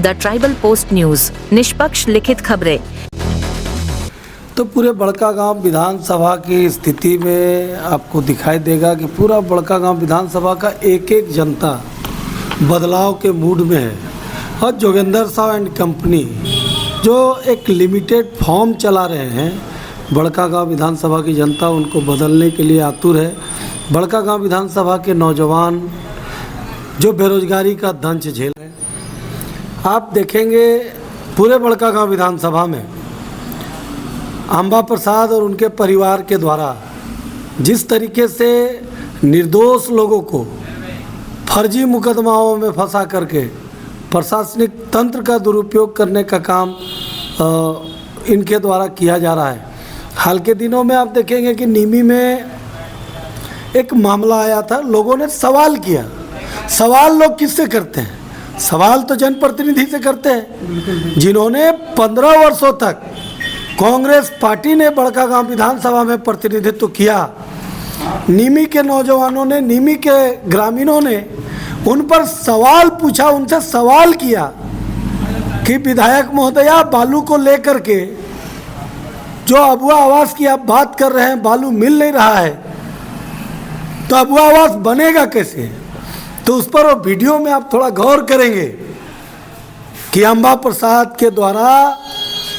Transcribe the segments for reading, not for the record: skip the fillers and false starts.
The tribal post news, निष्पक्ष लिखित खबरें। तो पूरे बड़कागांव विधानसभा की स्थिति में आपको दिखाई देगा कि पूरा बड़कागांव विधानसभा का एक एक जनता बदलाव के मूड में है। और जोगेंद्र साहु एंड कंपनी जो एक लिमिटेड फॉर्म चला रहे हैं, बड़कागांव विधानसभा की जनता उनको बदलने के लिए आतुर है। बड़कागांव विधानसभा के नौजवान जो बेरोजगारी का दंश झेल रहे हैं, आप देखेंगे पूरे बड़कागांव विधानसभा में अंबा प्रसाद और उनके परिवार के द्वारा जिस तरीके से निर्दोष लोगों को फर्जी मुकदमाओं में फंसा करके प्रशासनिक तंत्र का दुरुपयोग करने का काम इनके द्वारा किया जा रहा है। हाल के दिनों में आप देखेंगे कि नीमी में एक मामला आया था, लोगों ने सवाल किया। सवाल लोग किससे करते हैं? सवाल तो जनप्रतिनिधि से करते हैं, जिन्होंने 15 वर्षों तक कांग्रेस पार्टी ने बड़कागांव विधानसभा में प्रतिनिधित्व किया। नीमी के नौजवानों ने, नीमी के ग्रामीणों ने उन पर सवाल पूछा, उनसे सवाल किया कि विधायक महोदया, बालू को लेकर के जो अबुआ आवास की आप बात कर रहे हैं, बालू मिल नहीं रहा है, तो अबुआ आवास बनेगा कैसे? तो उस पर वो वीडियो में आप थोड़ा गौर करेंगे कि अंबा प्रसाद के द्वारा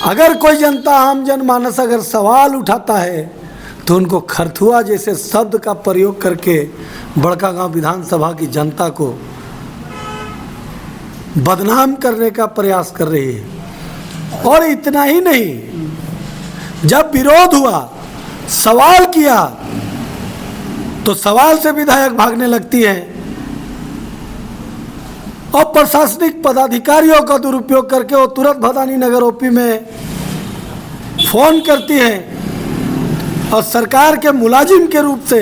अगर कोई जनता, आम जनमानस अगर सवाल उठाता है तो उनको खरथुआ जैसे शब्द का प्रयोग करके बड़कागांव विधानसभा की जनता को बदनाम करने का प्रयास कर रही है। और इतना ही नहीं, जब विरोध हुआ, सवाल किया, तो सवाल से विधायक भागने लगती है और प्रशासनिक पदाधिकारियों का दुरुपयोग करके वो तुरंत भदानी नगर ओपी में फोन करती हैं और सरकार के मुलाजिम के रूप से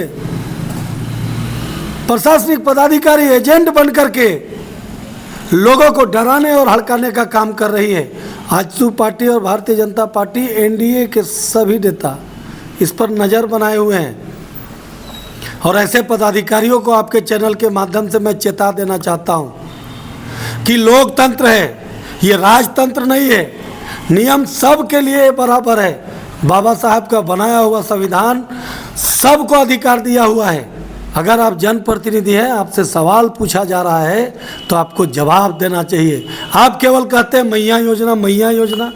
प्रशासनिक पदाधिकारी एजेंट बन करके लोगों को डराने और हड़काने का काम कर रही है। आजसू पार्टी और भारतीय जनता पार्टी, एनडीए के सभी नेता इस पर नज़र बनाए हुए हैं। और ऐसे पदाधिकारियों को आपके चैनल के माध्यम से मैं चेता देना चाहता हूं कि लोकतंत्र है, ये राजतंत्र नहीं है। नियम सब के लिए बराबर है। बाबा साहब का बनाया हुआ संविधान सबको अधिकार दिया हुआ है। अगर आप जनप्रतिनिधि हैं, आपसे सवाल पूछा जा रहा है तो आपको जवाब देना चाहिए। आप केवल कहते हैं मैया योजना, मैया योजना।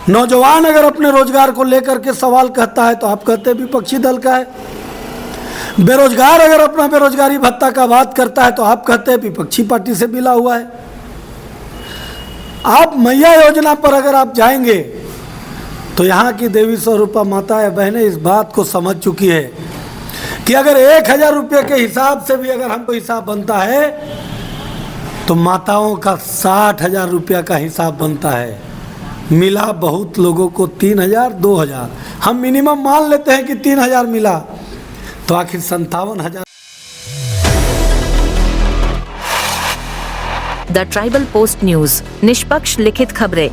नौजवान अगर अपने रोजगार को लेकर के सवाल कहता है तो आप कहते हैं विपक्षी दल का है। बेरोजगार अगर अपना बेरोजगारी भत्ता का बात करता है तो आप कहते हैं विपक्षी पार्टी से मिला हुआ है। आप मैया योजना पर अगर आप जाएंगे तो यहाँ की देवी स्वरूपा माताएं बहनें इस बात को समझ चुकी है कि अगर 1000 रुपये के हिसाब से भी अगर हमको हिसाब बनता है तो माताओं का 60,000 रुपया का हिसाब बनता है। मिला बहुत लोगों को 3000, 2000, हम मिनिमम मान लेते हैं कि 3000 मिला, तो आखिर 57,000। द ट्राइबल पोस्ट न्यूज, निष्पक्ष लिखित खबरें।